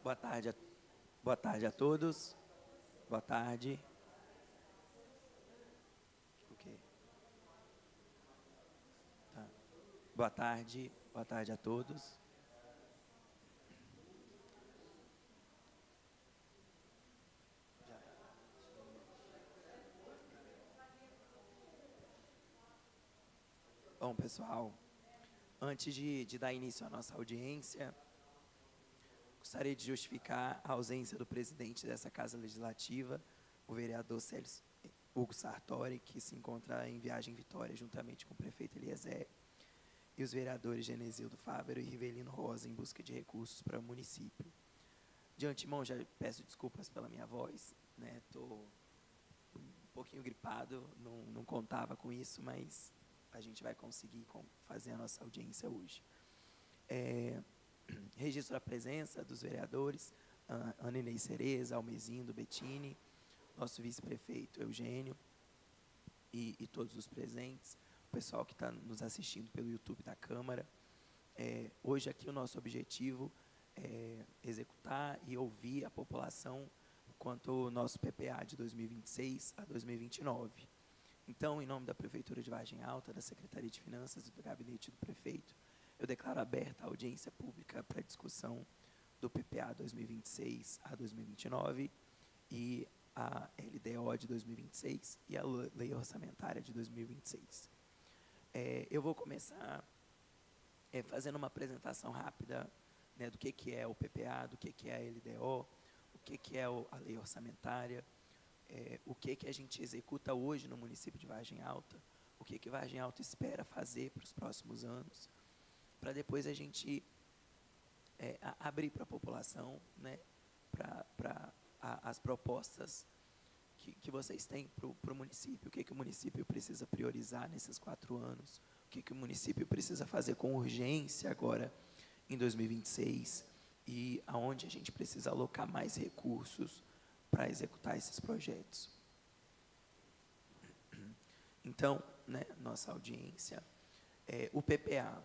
Boa tarde, boa tarde a todos. Boa tarde. Ok. Tá. Boa tarde a todos. Bom, pessoal, antes de dar início à nossa audiência, gostaria de justificar a ausência do presidente dessa Casa Legislativa, o vereador Hugo Sartori, que se encontra em viagem em Vitória, juntamente com o prefeito Eliezer, e os vereadores Genesildo Fávero e Rivelino Rosa, em busca de recursos para o município. De antemão, já peço desculpas pela minha voz, né? Estou um pouquinho gripado, não contava com isso, mas a gente vai conseguir fazer a nossa audiência hoje. Registro a presença dos vereadores, Ana Inês Cereza, Almezindo, Bettini, nosso vice-prefeito Eugênio e todos os presentes, o pessoal que está nos assistindo pelo YouTube da Câmara. Hoje aqui o nosso objetivo é executar e ouvir a população quanto ao nosso PPA de 2026 a 2029. Então, em nome da Prefeitura de Vargem Alta, da Secretaria de Finanças e do Gabinete do Prefeito, eu declaro aberta a audiência pública para discussão do PPA 2026 a 2029 e a LDO de 2026 e a Lei Orçamentária de 2026. Eu vou começar fazendo uma apresentação rápida, né, do que é o PPA, do que é a LDO, o que é a Lei Orçamentária, o que a gente executa hoje no município de Vargem Alta, o que Vargem Alta espera fazer para os próximos anos, para depois a gente abrir para a população, né, para as propostas que vocês têm para o município, o que o município precisa priorizar nesses 4 anos, o que o município precisa fazer com urgência agora em 2026 e aonde a gente precisa alocar mais recursos para executar esses projetos. Então, né, nossa audiência, o PPA,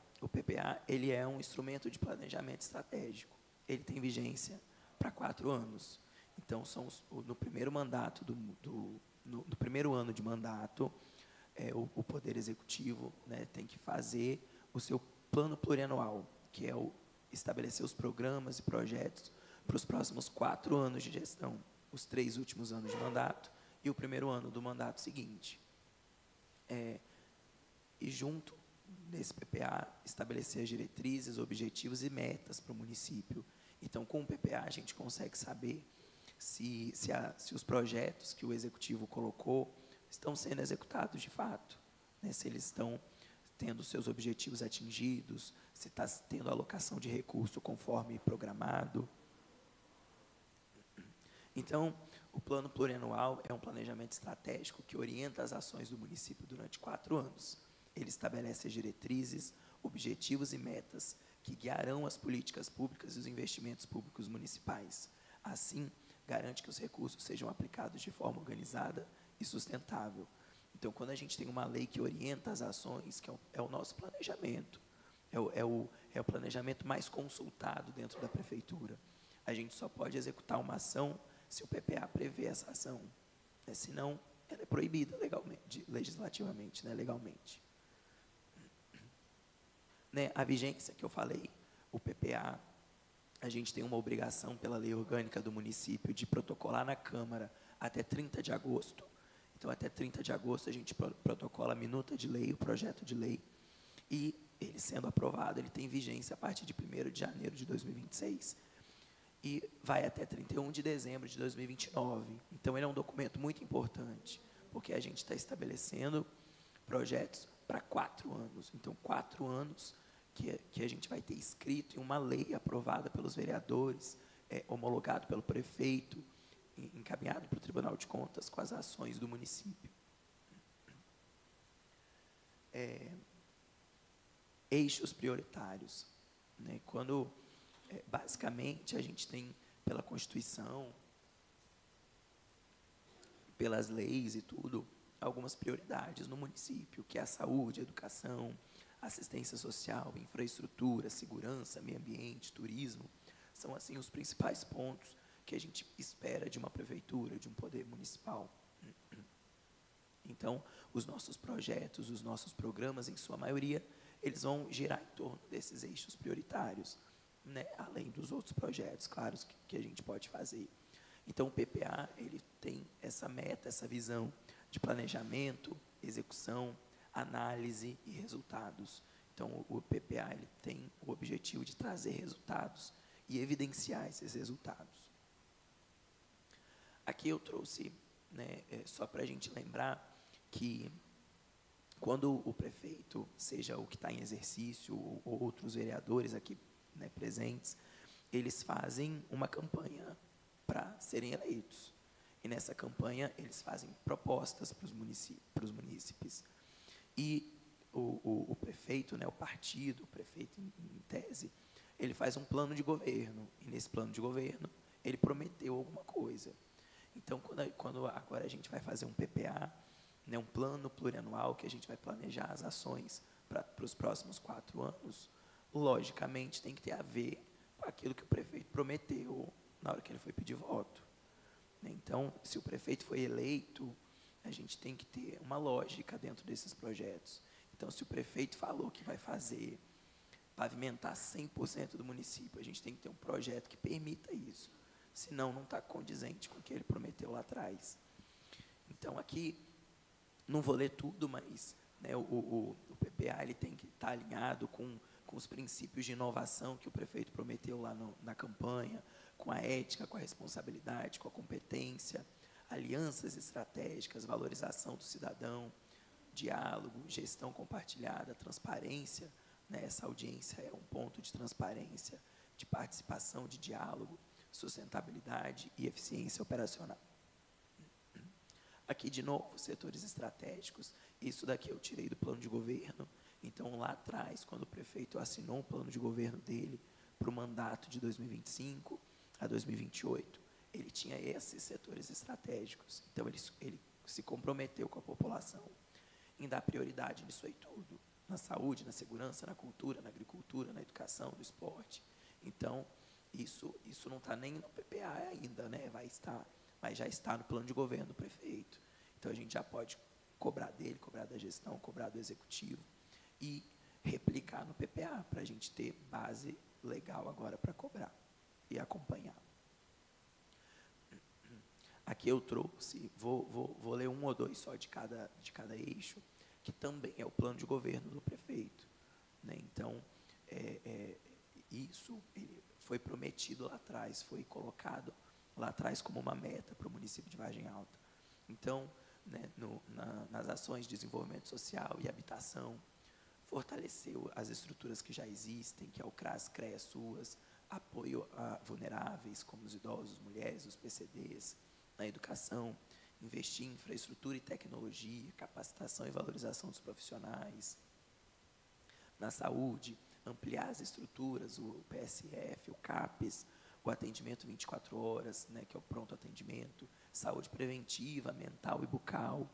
ele é um instrumento de planejamento estratégico, ele tem vigência para 4 anos, então no primeiro mandato, no primeiro ano de mandato, o Poder Executivo, né, tem que fazer o seu plano plurianual, que é estabelecer os programas e projetos para os próximos 4 anos de gestão, os 3 últimos anos de mandato e o primeiro ano do mandato seguinte. E junto nesse PPA, estabelecer as diretrizes, objetivos e metas para o município. Então, com o PPA, a gente consegue saber se os projetos que o Executivo colocou estão sendo executados de fato, né? Se eles estão tendo seus objetivos atingidos, se está tendo alocação de recurso conforme programado. Então, o plano plurianual é um planejamento estratégico que orienta as ações do município durante 4 anos. Ele estabelece as diretrizes, objetivos e metas que guiarão as políticas públicas e os investimentos públicos municipais. Assim, garante que os recursos sejam aplicados de forma organizada e sustentável. Então, quando a gente tem uma lei que orienta as ações, que é o nosso planejamento, é o planejamento mais consultado dentro da prefeitura, a gente só pode executar uma ação se o PPA prevê essa ação, né? Senão ela é proibida legislativamente, né? Legalmente. Né? A vigência que eu falei, o PPA, a gente tem uma obrigação pela lei orgânica do município de protocolar na Câmara até 30 de agosto. Então, até 30 de agosto, a gente protocola a minuta de lei, o projeto de lei, e ele sendo aprovado, ele tem vigência a partir de 1º de janeiro de 2026, e vai até 31 de dezembro de 2029. Então, ele é um documento muito importante, porque a gente está estabelecendo projetos para 4 anos. Então, 4 anos que a gente vai ter escrito em uma lei aprovada pelos vereadores, homologado pelo prefeito, encaminhado para o Tribunal de Contas com as ações do município. Eixos prioritários, né? Quando, basicamente, a gente tem, pela Constituição, pelas leis e tudo, algumas prioridades no município, que é a saúde, a educação, assistência social, infraestrutura, segurança, meio ambiente, turismo. São, assim, os principais pontos que a gente espera de uma prefeitura, de um poder municipal. Então, os nossos projetos, os nossos programas, em sua maioria, eles vão girar em torno desses eixos prioritários, né? Além dos outros projetos, claro, que a gente pode fazer. Então, o PPA, ele tem essa meta, essa visão de planejamento, execução, análise e resultados. Então, o PPA, ele tem o objetivo de trazer resultados e evidenciar esses resultados. Aqui eu trouxe, né, só para a gente lembrar que quando o prefeito, seja o que está em exercício, ou outros vereadores aqui, né, presentes, eles fazem uma campanha para serem eleitos. E nessa campanha eles fazem propostas para os munícipes. E o prefeito, né, o partido, o prefeito em tese, ele faz um plano de governo. E nesse plano de governo ele prometeu alguma coisa. Então, quando agora a gente vai fazer um PPA, né, um plano plurianual, que a gente vai planejar as ações para os próximos 4 anos, logicamente tem que ter a ver com aquilo que o prefeito prometeu na hora que ele foi pedir voto. Então, se o prefeito foi eleito, a gente tem que ter uma lógica dentro desses projetos. Então, se o prefeito falou que vai fazer, pavimentar 100% do município, a gente tem que ter um projeto que permita isso. Senão, não está condizente com o que ele prometeu lá atrás. Então, aqui, não vou ler tudo, mas, né, o PPA ele tem que estar alinhado com os princípios de inovação que o prefeito prometeu lá na campanha, com a ética, com a responsabilidade, com a competência, alianças estratégicas, valorização do cidadão, diálogo, gestão compartilhada, transparência, né, essa audiência é um ponto de transparência, de participação, de diálogo, sustentabilidade e eficiência operacional. Aqui, de novo, setores estratégicos, isso daqui eu tirei do plano de governo. Então, lá atrás, quando o prefeito assinou o plano de governo dele para o mandato de 2025 a 2028, ele tinha esses setores estratégicos. Então, ele se comprometeu com a população em dar prioridade nisso aí tudo, na saúde, na segurança, na cultura, na agricultura, na educação, no esporte. Então, isso não está nem no PPA ainda, né? Vai estar, mas já está no plano de governo do prefeito. Então, a gente já pode cobrar dele, cobrar da gestão, cobrar do executivo e replicar no PPA, para a gente ter base legal agora para cobrar e acompanhar. Aqui eu trouxe, vou ler 1 ou 2 só de cada eixo, que também é o plano de governo do prefeito, né? Então, isso foi prometido lá atrás, foi colocado lá atrás como uma meta para o município de Vargem Alta. Então, né, nas ações de desenvolvimento social e habitação, fortaleceu as estruturas que já existem, que é o CRAS, CREA, SUAS, apoio a vulneráveis, como os idosos, mulheres, os PCDs, na educação, investir em infraestrutura e tecnologia, capacitação e valorização dos profissionais, na saúde, ampliar as estruturas, o PSF, o CAPES, o atendimento 24 horas, né, que é o pronto atendimento, saúde preventiva, mental e bucal,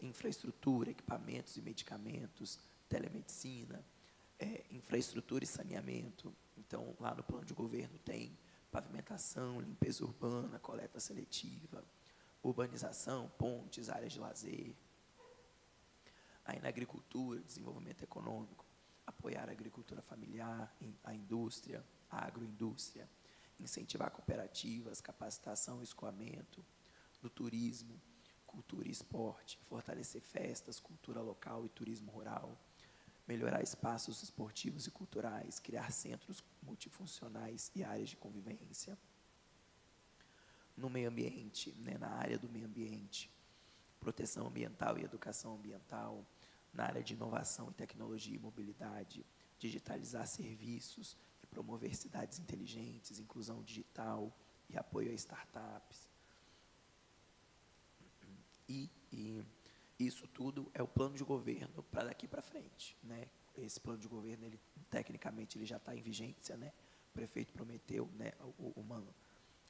infraestrutura, equipamentos e medicamentos, telemedicina, infraestrutura e saneamento. Então, lá no plano de governo tem pavimentação, limpeza urbana, coleta seletiva, urbanização, pontes, áreas de lazer. Aí na agricultura, desenvolvimento econômico, apoiar a agricultura familiar, a indústria, a agroindústria, incentivar cooperativas, capacitação e escoamento, no turismo, cultura e esporte, fortalecer festas, cultura local e turismo rural, melhorar espaços esportivos e culturais, criar centros multifuncionais e áreas de convivência. No meio ambiente, né, na área do meio ambiente, proteção ambiental e educação ambiental, na área de inovação e tecnologia e mobilidade, digitalizar serviços e promover cidades inteligentes, inclusão digital e apoio a startups. E isso tudo é o plano de governo para daqui para frente, né? Esse plano de governo, ele, tecnicamente, ele já está em vigência, né? O prefeito prometeu, né?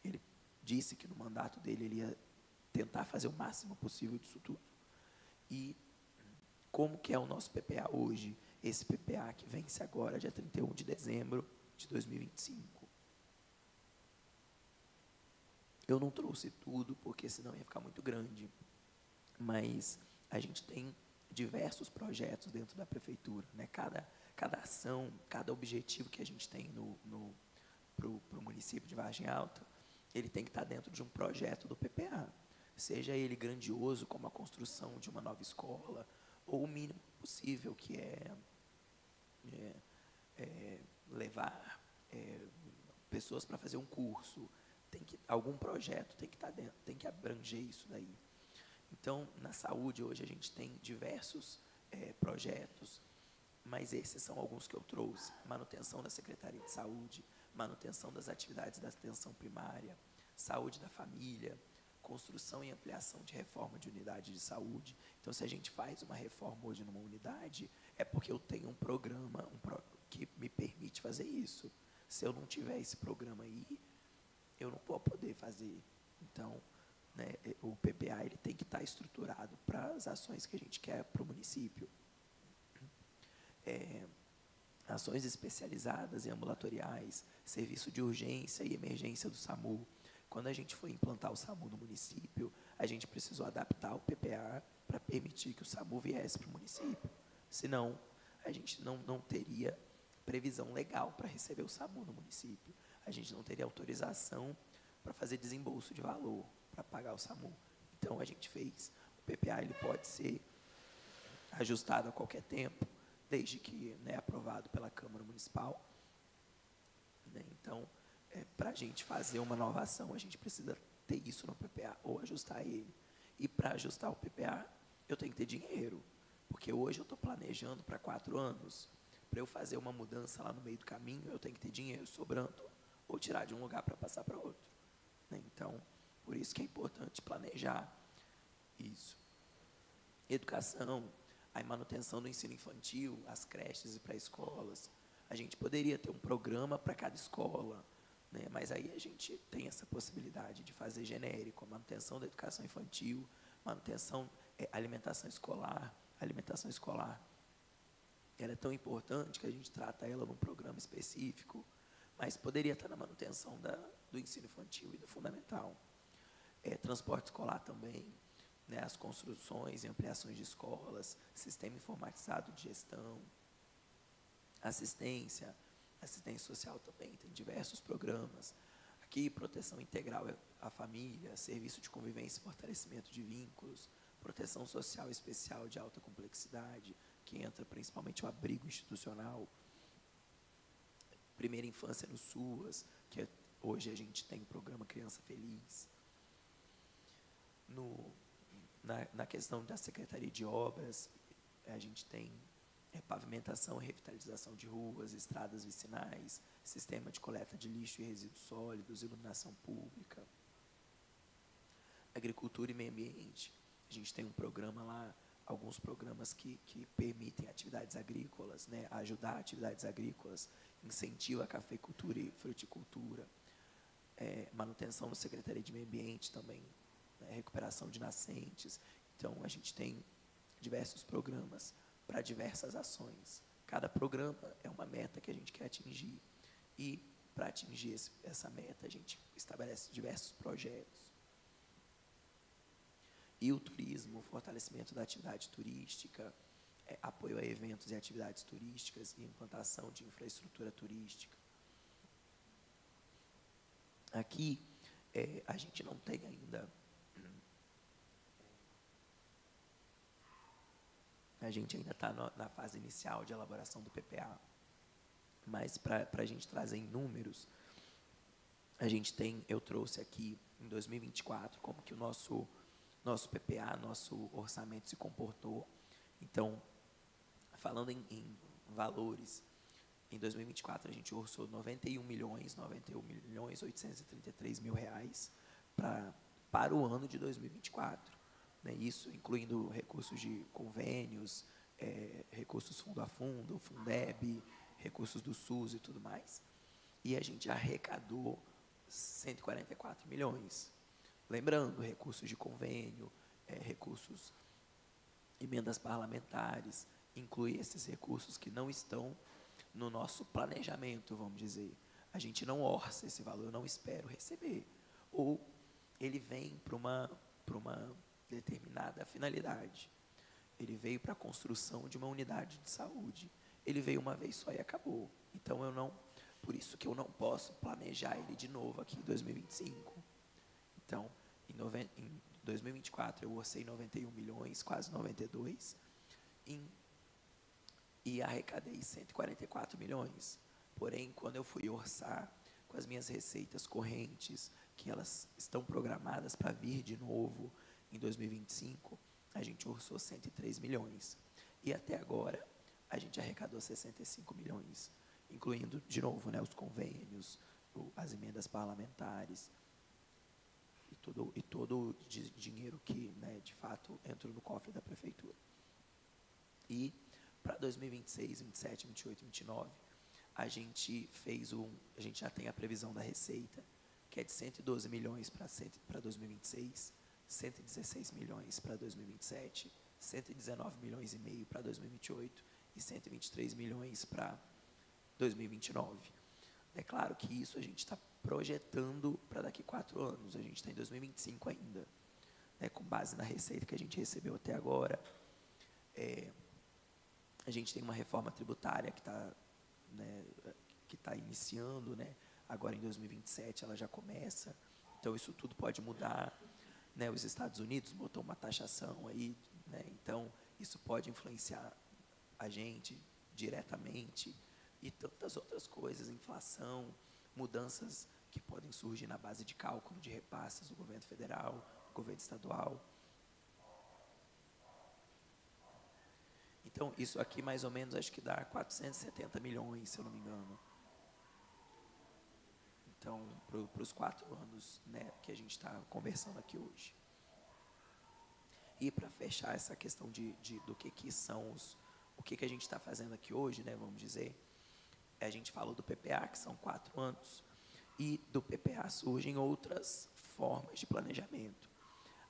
Ele disse que no mandato dele ele ia tentar fazer o máximo possível disso tudo. E como que é o nosso PPA hoje? Esse PPA que vence agora, dia 31 de dezembro de 2025. Eu não trouxe tudo, porque senão ia ficar muito grande, mas a gente tem diversos projetos dentro da prefeitura, né? Cada ação, cada objetivo que a gente tem para o município de Vargem Alta, ele tem que estar dentro de um projeto do PPA, seja ele grandioso, como a construção de uma nova escola, ou o mínimo possível, que é levar pessoas para fazer um curso. Algum projeto tem que estar dentro, tem que abranger isso daí. Então, na saúde, hoje a gente tem diversos projetos, mas esses são alguns que eu trouxe: manutenção da Secretaria de Saúde, manutenção das atividades da atenção primária, saúde da família, construção e ampliação de reforma de unidade de saúde. Então, se a gente faz uma reforma hoje numa unidade, é porque eu tenho um programa que me permite fazer isso. Se eu não tiver esse programa aí, eu não vou poder fazer. Então, né, o PPA ele tem que estar estruturado para as ações que a gente quer para o município. Ações especializadas e ambulatoriais, serviço de urgência e emergência do SAMU. Quando a gente foi implantar o SAMU no município, a gente precisou adaptar o PPA para permitir que o SAMU viesse para o município. Senão, a gente não teria previsão legal para receber o SAMU no município. A gente não teria autorização para fazer desembolso de valor, para pagar o SAMU. Então, a gente fez. O PPA ele pode ser ajustado a qualquer tempo, desde que, né, aprovado pela Câmara Municipal. Né? Então, para a gente fazer uma nova ação, a gente precisa ter isso no PPA, ou ajustar ele. E para ajustar o PPA, eu tenho que ter dinheiro, porque hoje eu estou planejando para 4 anos. Para eu fazer uma mudança lá no meio do caminho, eu tenho que ter dinheiro sobrando, ou tirar de um lugar para passar para outro. Né? Então, por isso que é importante planejar isso. Educação, a manutenção do ensino infantil, as creches e pré-escolas. A gente poderia ter um programa para cada escola, né? Mas aí a gente tem essa possibilidade de fazer genérico, a manutenção da educação infantil, manutenção, alimentação escolar. A alimentação escolar, ela é tão importante que a gente trata ela num programa específico, mas poderia estar na manutenção do ensino infantil e do fundamental. Transporte escolar também, né, as construções e ampliações de escolas, sistema informatizado de gestão, assistência social também, tem diversos programas. Aqui, proteção integral à família, serviço de convivência e fortalecimento de vínculos, proteção social especial de alta complexidade, que entra principalmente o abrigo institucional, primeira infância no SUAS, que hoje a gente tem o programa Criança Feliz. Na questão da Secretaria de Obras, a gente tem pavimentação e revitalização de ruas, estradas vicinais, sistema de coleta de lixo e resíduos sólidos, iluminação pública. Agricultura e meio ambiente, a gente tem um programa lá, alguns programas que permitem atividades agrícolas, né, ajudar atividades agrícolas, incentiva a cafeicultura e fruticultura, manutenção da Secretaria de Meio Ambiente também, né, recuperação de nascentes. Então, a gente tem diversos programas para diversas ações. Cada programa é uma meta que a gente quer atingir. E, para atingir essa meta, a gente estabelece diversos projetos. E o turismo, o fortalecimento da atividade turística, apoio a eventos e atividades turísticas e implantação de infraestrutura turística. Aqui, a gente não tem ainda... A gente ainda está na fase inicial de elaboração do PPA, mas para a gente trazer em números, eu trouxe aqui, em 2024, como que o nosso PPA, nosso orçamento se comportou. Então, falando em valores, em 2024 a gente orçou 91 milhões 833 mil reais para o ano de 2024. Né, isso incluindo recursos de convênios, recursos fundo a fundo, Fundeb, recursos do SUS e tudo mais. E a gente arrecadou 144 milhões. Lembrando, recursos de convênio, recursos, emendas parlamentares, inclui esses recursos que não estão no nosso planejamento, vamos dizer. A gente não orça esse valor, eu não espero receber. Ou ele vem para uma determinada finalidade. Ele veio para a construção de uma unidade de saúde. Ele veio uma vez só e acabou. Então, por isso que eu não posso planejar ele de novo aqui em 2025. Então, em 2024, eu orcei 91 milhões, quase 92, e arrecadei 144 milhões. Porém, quando eu fui orçar com as minhas receitas correntes, que elas estão programadas para vir de novo em 2025, a gente orçou 103 milhões. E até agora, a gente arrecadou 65 milhões, incluindo, de novo, né, os convênios, as emendas parlamentares, e todo o dinheiro que, né, de fato, entrou no cofre da prefeitura. E para 2026, 27, 28, 29, a gente já tem a previsão da receita, que é de 112 milhões para 2026, 116 milhões para 2027, 119 milhões e meio para 2028 e 123 milhões para 2029. É claro que isso a gente está projetando para daqui 4 anos, a gente está em 2025 ainda, né, com base na receita que a gente recebeu até agora. A gente tem uma reforma tributária que está iniciando, né, agora em 2027 ela já começa, então isso tudo pode mudar, né, os Estados Unidos botou uma taxação aí, né, então isso pode influenciar a gente diretamente, e tantas outras coisas, inflação, mudanças que podem surgir na base de cálculo de repasses do governo federal, do governo estadual. Então, isso aqui mais ou menos acho que dá 470 milhões, se eu não me engano. Então, para os 4 anos, né, que a gente está conversando aqui hoje. E para fechar essa questão do que são o que a gente está fazendo aqui hoje, né, vamos dizer, a gente falou do PPA, que são 4 anos, e do PPA surgem outras formas de planejamento.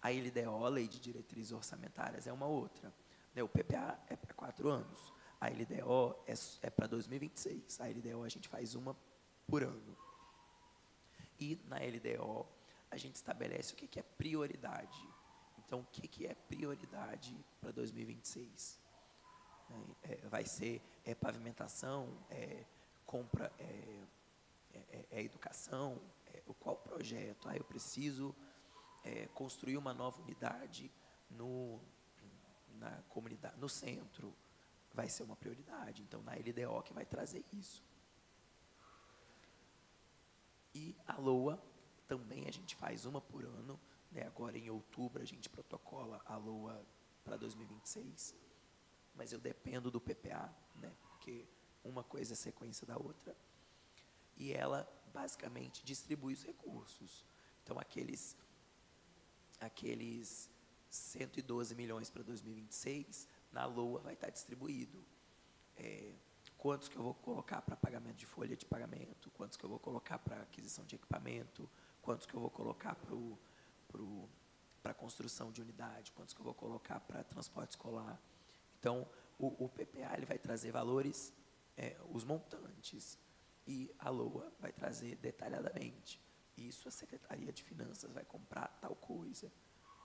A LDO, Lei de Diretrizes Orçamentárias, é uma outra. O PPA é para 4 anos, a LDO é para 2026, a LDO a gente faz uma por ano. E na LDO, a gente estabelece o que é prioridade. Então, o que é prioridade para 2026? Vai ser pavimentação, compra, educação, qual projeto? Eu preciso construir uma nova unidade na comunidade, no centro, vai ser uma prioridade. Então, na LDO que vai trazer isso. E a LOA, também a gente faz uma por ano, né? Agora em outubro a gente protocola a LOA para 2026, mas eu dependo do PPA, né? Porque uma coisa é sequência da outra, e ela basicamente distribui os recursos. Então, aqueles 112 milhões para 2026, na LOA vai estar distribuído. Quantos que eu vou colocar para pagamento de folha de pagamento, quantos que eu vou colocar para aquisição de equipamento, quantos que eu vou colocar para construção de unidade, quantos que eu vou colocar para transporte escolar. Então, o PPA ele vai trazer valores, os montantes, e a LOA vai trazer detalhadamente. Isso a Secretaria de Finanças vai comprar tal coisa,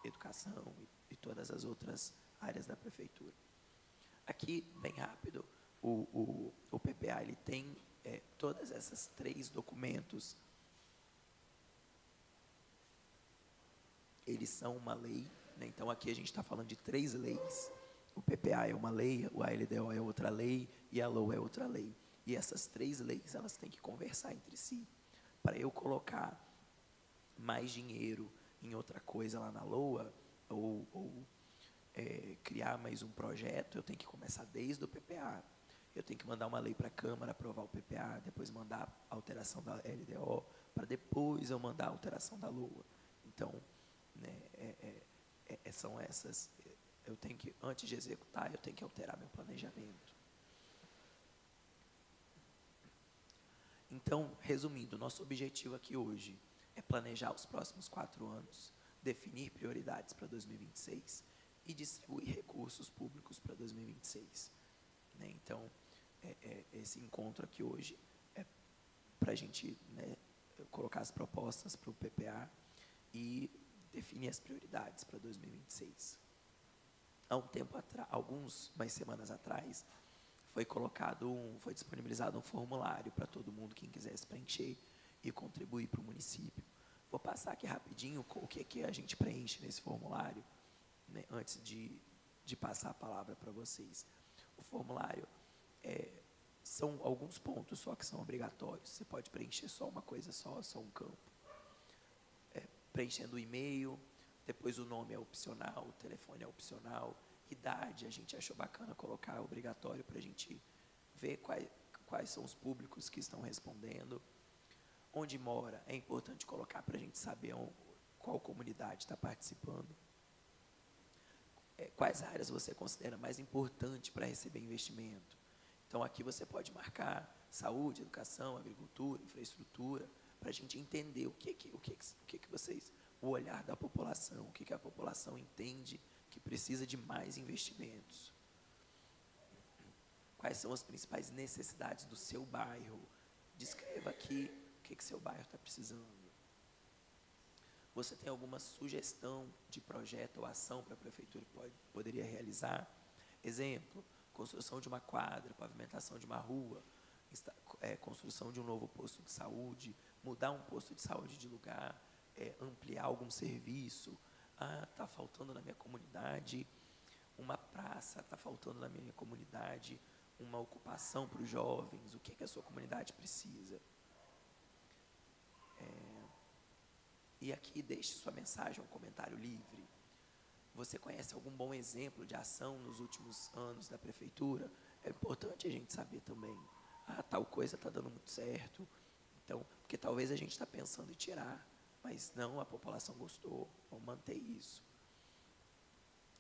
educação e todas as outras áreas da prefeitura. Aqui, bem rápido, o PPA ele tem todas essas 3 documentos, eles são uma lei, né? Então aqui a gente está falando de 3 leis, o PPA é uma lei, o ALDO é outra lei e a LOA é outra lei. E essas 3 leis, elas têm que conversar entre si. Para eu colocar mais dinheiro em outra coisa lá na LOA, ou criar mais um projeto, eu tenho que começar desde o PPA. Eu tenho que mandar uma lei para a Câmara aprovar o PPA, depois mandar a alteração da LDO, para depois eu mandar a alteração da LOA. Então, né, são essas. Eu tenho que, antes de executar, eu tenho que alterar meu planejamento. Então, resumindo, nosso objetivo aqui hoje é planejar os próximos 4 anos, definir prioridades para 2026 e distribuir recursos públicos para 2026. Né? Então, esse encontro aqui hoje é para a gente, né, colocar as propostas para o PPA e definir as prioridades para 2026. Há um tempo atrás, umas semanas atrás, foi disponibilizado um formulário para todo mundo, quem quisesse preencher e contribuir para o município. Vou passar aqui rapidinho o que a gente preenche nesse formulário, né, antes de passar a palavra para vocês. O formulário são alguns pontos só que são obrigatórios. Você pode preencher só uma coisa só um campo. Preenchendo o e-mail, depois o nome é opcional, o telefone é opcional, idade a gente achou bacana colocar obrigatório para a gente ver quais são os públicos que estão respondendo. Onde mora, é importante colocar para a gente saber qual comunidade está participando. Quais áreas você considera mais importante para receber investimento. Então, aqui você pode marcar saúde, educação, agricultura, infraestrutura, para a gente entender o olhar da população, o que a população entende que precisa de mais investimentos. Quais são as principais necessidades do seu bairro? Descreva aqui o que seu bairro está precisando. Você tem alguma sugestão de projeto ou ação para a prefeitura que poderia realizar? Exemplo, construção de uma quadra, pavimentação de uma rua, construção de um novo posto de saúde, mudar um posto de saúde de lugar, ampliar algum serviço. Está faltando na minha comunidade uma praça, está faltando na minha comunidade uma ocupação para os jovens. O que a sua comunidade precisa? E aqui deixe sua mensagem, um comentário livre. Você conhece algum bom exemplo de ação nos últimos anos da prefeitura? É importante a gente saber também. Tal coisa está dando muito certo. Então, porque talvez a gente está pensando em tirar, mas não, a população gostou, vamos manter isso.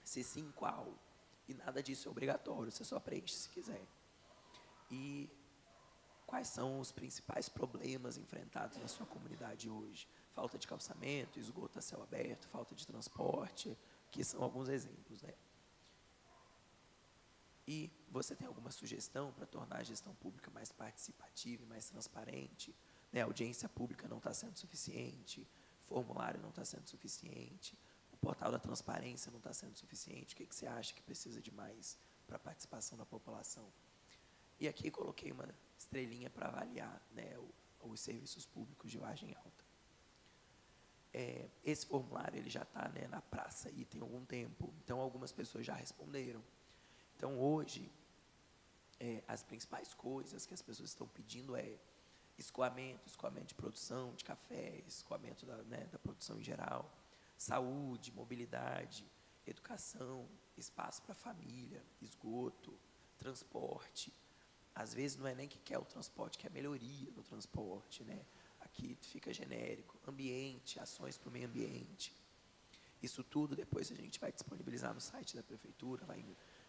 Se sim, qual? E nada disso é obrigatório, você só preenche se quiser. E quais são os principais problemas enfrentados na sua comunidade hoje? Falta de calçamento, esgoto a céu aberto, falta de transporte, que são alguns exemplos, né? E você tem alguma sugestão para tornar a gestão pública mais participativa e mais transparente? Né? A audiência pública não está sendo suficiente, o formulário não está sendo suficiente, o portal da transparência não está sendo suficiente. O que você acha que precisa de mais para a participação da população? E aqui coloquei uma estrelinha para avaliar, né, os serviços públicos de Vargem Alta. Esse formulário ele já está, né, na praça aí tem algum tempo, então algumas pessoas já responderam. Então, hoje, as principais coisas que as pessoas estão pedindo escoamento de produção de café, escoamento da produção em geral, saúde, mobilidade, educação, espaço para a família, esgoto, transporte. Às vezes não é nem que quer o transporte, que é a melhoria do transporte, né? Aqui fica genérico, ambiente, ações para o meio ambiente. Isso tudo depois a gente vai disponibilizar no site da prefeitura, vai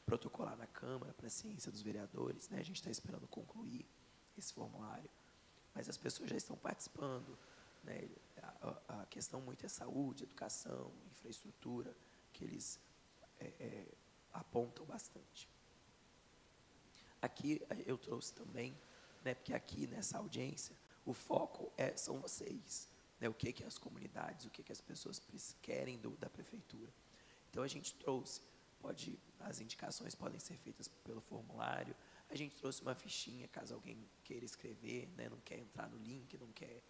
protocolar na Câmara para a ciência dos vereadores, né? A gente está esperando concluir esse formulário, mas as pessoas já estão participando, né? A questão muito é saúde, educação, infraestrutura, que eles apontam bastante. Aqui eu trouxe também, né, porque aqui nessa audiência, o foco são vocês, né, o que as comunidades, o que as pessoas querem da prefeitura. Então, a gente trouxe, as indicações podem ser feitas pelo formulário, a gente trouxe uma fichinha, caso alguém queira escrever, né, não quer entrar no link, não quer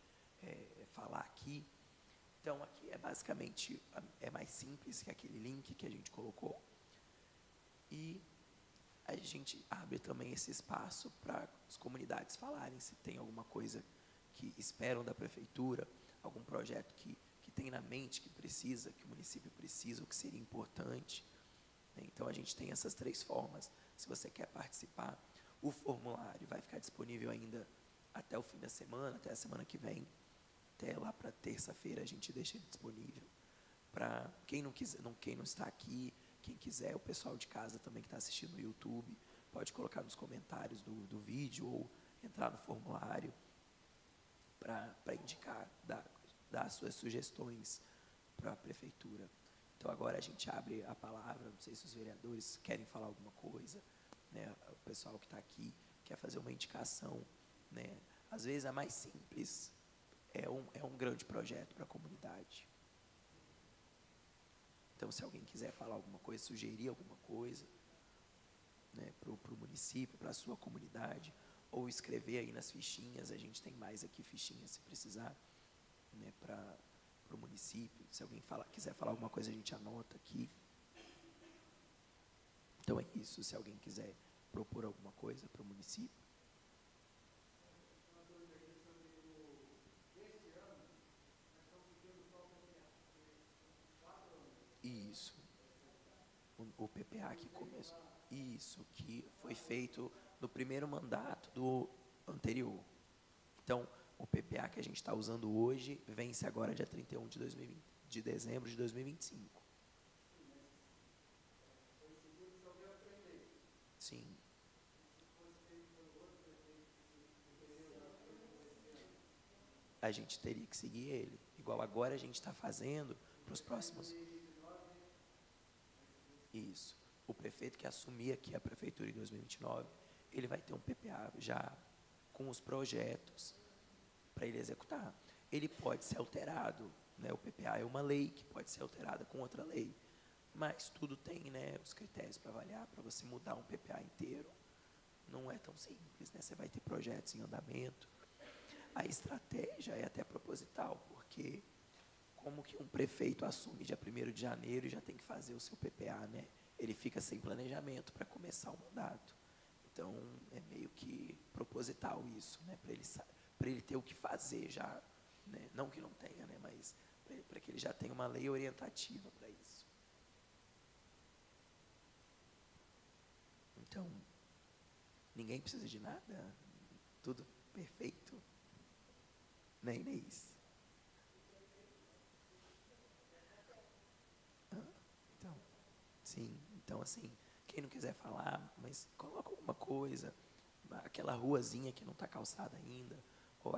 falar aqui. Então, aqui basicamente, mais simples que aquele link que a gente colocou. E a gente abre também esse espaço para as comunidades falarem se tem alguma coisa que esperam da prefeitura, algum projeto que tem na mente que o município precisa, ou que seria importante. Então, a gente tem essas 3 formas. Se você quer participar, o formulário vai ficar disponível ainda até o fim da semana, até a semana que vem, até lá para terça-feira a gente deixa ele disponível. Para quem não quiser, quem não está aqui, quem quiser, o pessoal de casa também que está assistindo no YouTube, pode colocar nos comentários do vídeo ou entrar no formulário para indicar, dar suas sugestões para a prefeitura. Então, agora a gente abre a palavra, não sei se os vereadores querem falar alguma coisa, né, o pessoal que está aqui quer fazer uma indicação, né, às vezes é mais simples, é um grande projeto para a comunidade. Então, se alguém quiser falar alguma coisa, sugerir alguma coisa, né, para o município, para a sua comunidade, ou escrever aí nas fichinhas, a gente tem mais aqui fichinhas se precisar, né, para o município. Se alguém quiser falar alguma coisa, a gente anota aqui. Então é isso, se alguém quiser propor alguma coisa para o município. Isso. O PPA que começou. Isso, que foi feito no primeiro mandato do anterior. Então, o PPA que a gente está usando hoje vence agora dia 31 de dezembro de 2025. Sim. A gente teria que seguir ele. Igual agora a gente está fazendo para os próximos. Isso. O prefeito que assumir aqui a prefeitura em 2029, ele vai ter um PPA já com os projetos para ele executar. Ele pode ser alterado, né? O PPA é uma lei que pode ser alterada com outra lei, mas tudo tem, né, os critérios para avaliar. Para você mudar um PPA inteiro, não é tão simples, né? Você vai ter projetos em andamento. A estratégia é até proposital, porque como que um prefeito assume dia 1º de janeiro e já tem que fazer o seu PPA, né? Ele fica sem planejamento para começar o mandato. Então, é meio que proposital isso, né? Para ele ter o que fazer já, né? Não que não tenha, né? Mas para que ele já tenha uma lei orientativa para isso. Então, ninguém precisa de nada, tudo perfeito, né, Inês? Então, sim, então assim, quem não quiser falar, mas coloca alguma coisa, aquela ruazinha que não está calçada ainda, ou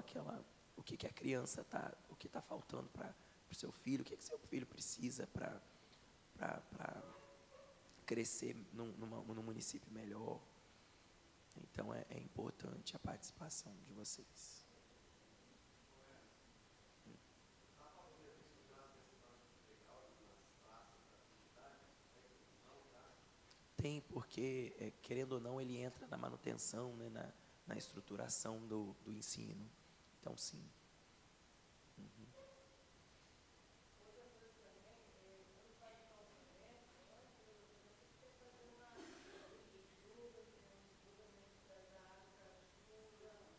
o que a criança o que está faltando para o seu filho, o que seu filho precisa para crescer num município melhor. Então, é importante a participação de vocês. Tem, porque, querendo ou não, ele entra na manutenção, né, na estruturação do ensino. Então, sim. Uhum.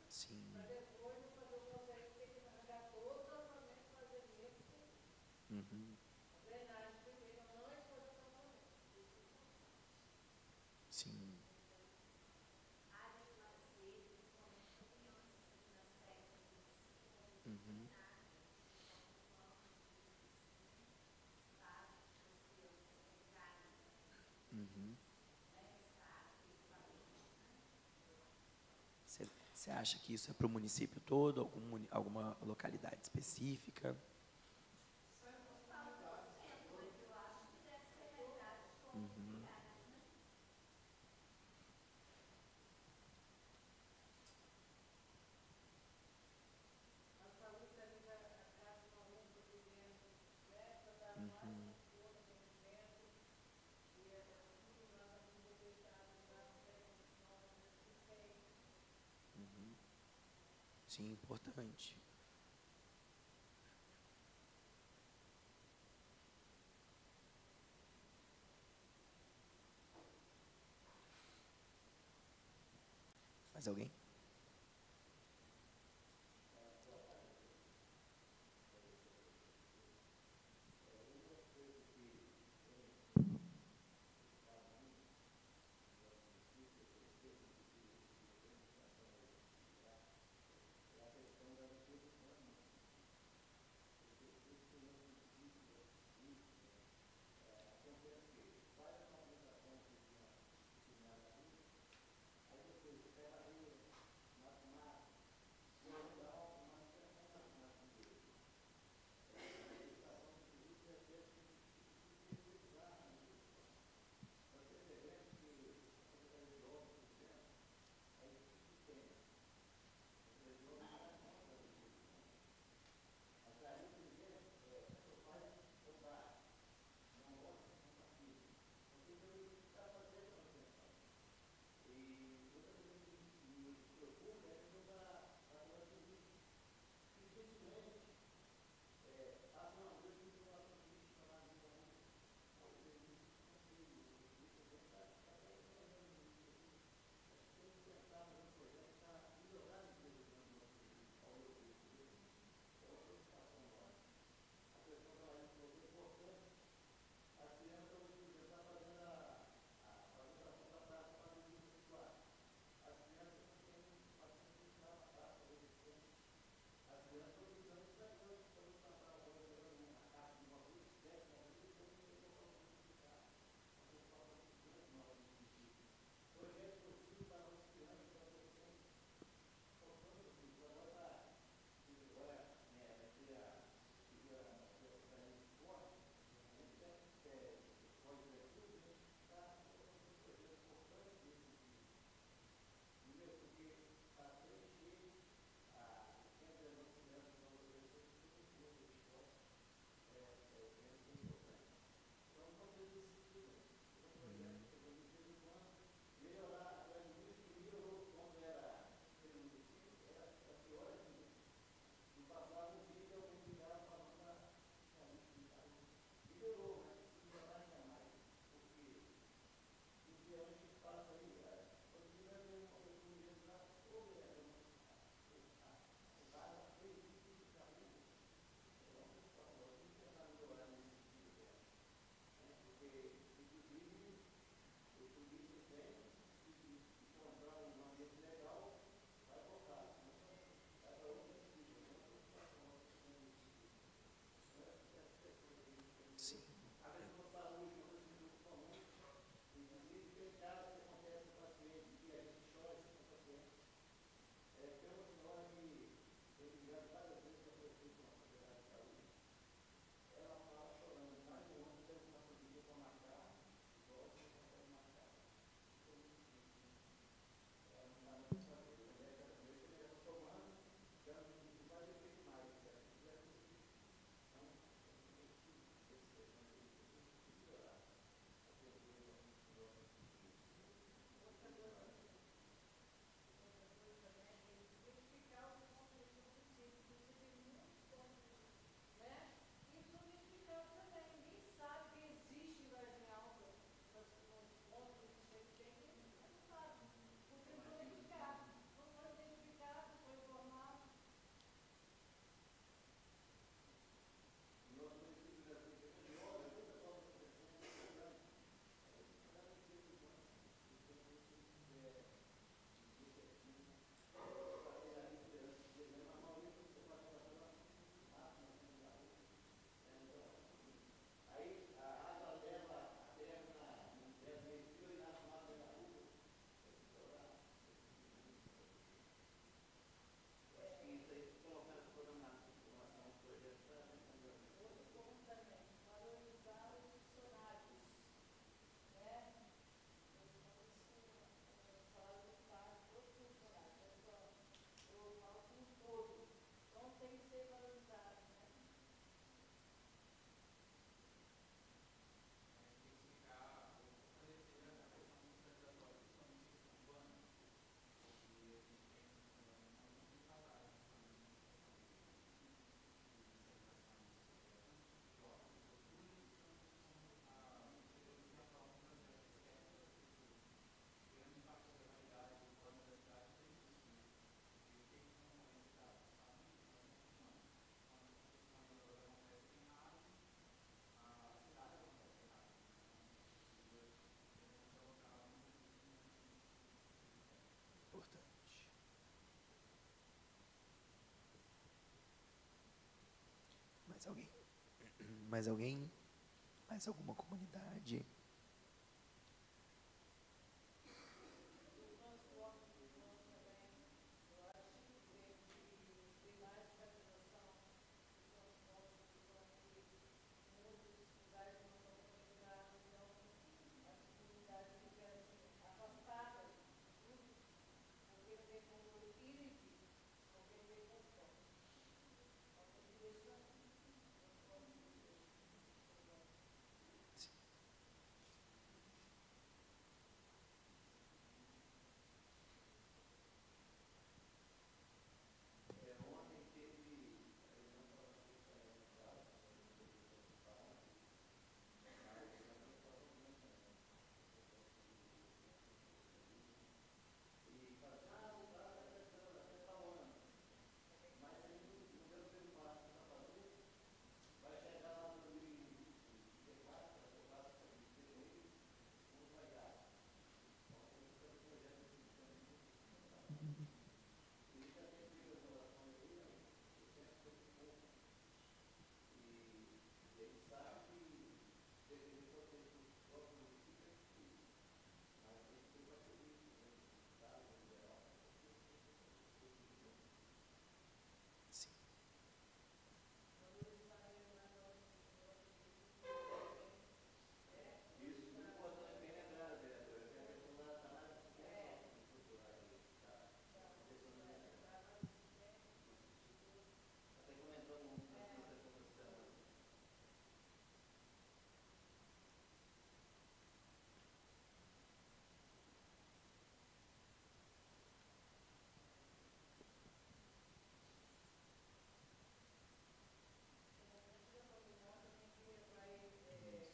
Sim. Uhum. Sim. Uhum. Uhum. Você acha que isso é para o município todo, alguma localidade específica? Uhum. Uhum. Uhum. Sim, importante. Mais alguém? Mais alguém? Mais alguma comunidade? Sim. Isso.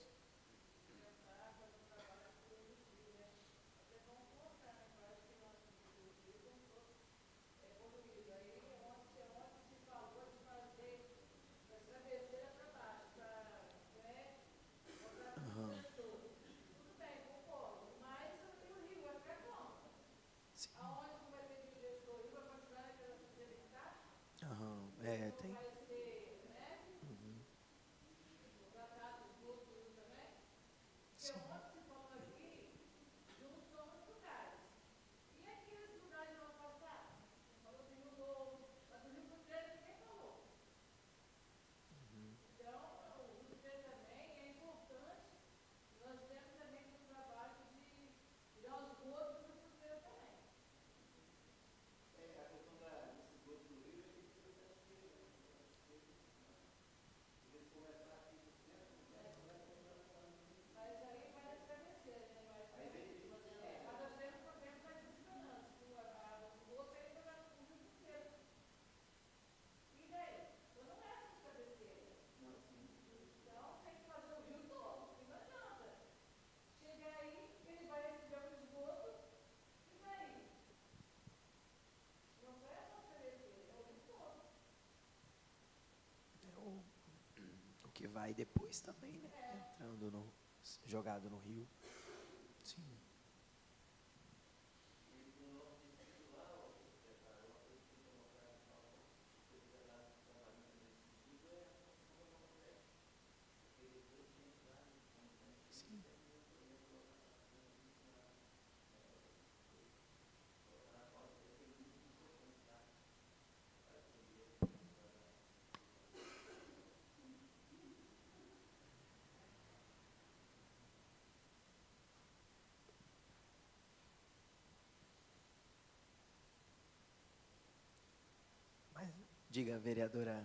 Aham. Sim. Aham. É, tem. Uhum. Sim. Uhum. É o que vai depois também, né? Entrando no, jogado no rio. Sim. Sim. Mas, diga, vereadora.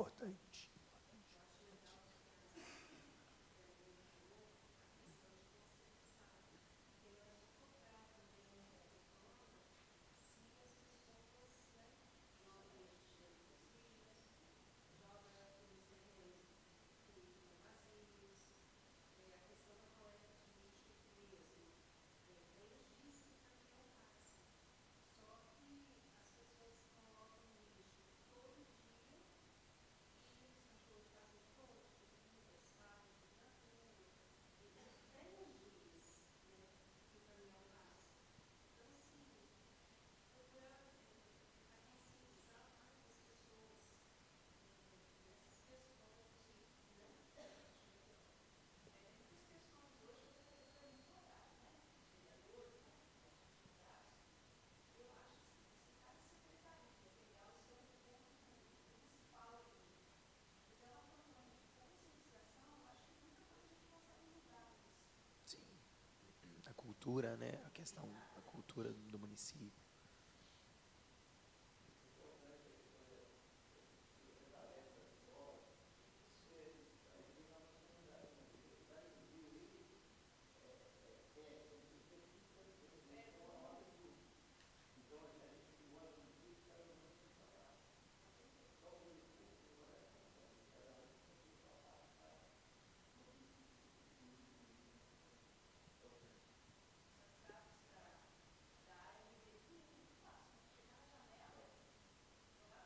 importante. Sim, a cultura, né? A questão, a cultura do município.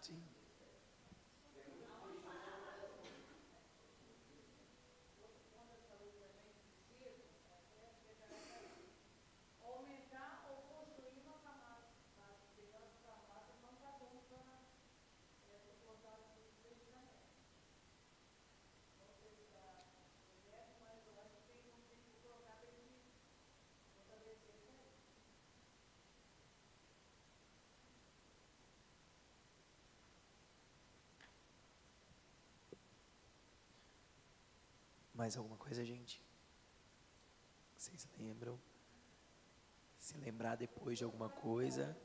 Sim, mais alguma coisa, gente? Vocês lembram? Se lembrar depois de alguma coisa,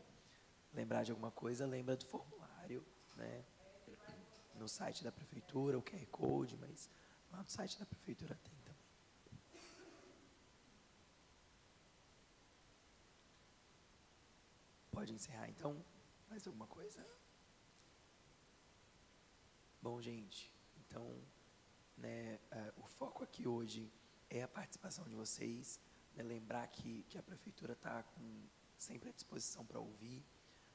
lembrar de alguma coisa, lembra do formulário, né? No site da prefeitura, o QR Code, mas lá no site da prefeitura tem também. Pode encerrar, então? Mais alguma coisa? Bom, gente, então, né, o foco aqui hoje é a participação de vocês, né, lembrar que a prefeitura está sempre à disposição para ouvir.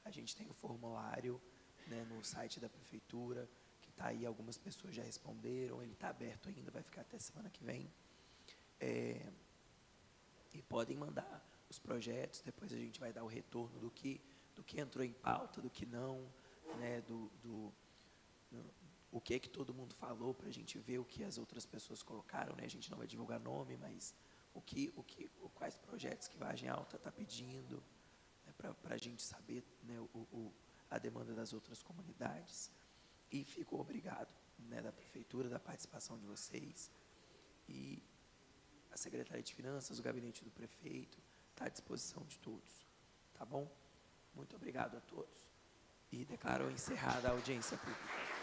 A gente tem o formulário, né, no site da prefeitura, que está aí, algumas pessoas já responderam, ele está aberto ainda, vai ficar até semana que vem. E podem mandar os projetos, depois a gente vai dar o retorno do que entrou em pauta, do que não, né, o que todo mundo falou, para a gente ver o que as outras pessoas colocaram, né? A gente não vai divulgar nome, mas quais projetos que Vargem Alta está pedindo, né, para a gente saber, né, a demanda das outras comunidades. E fico obrigado, né, da prefeitura, da participação de vocês. E a Secretaria de Finanças, o gabinete do prefeito, está à disposição de todos. Tá bom? Muito obrigado a todos. E declaro encerrada a audiência pública.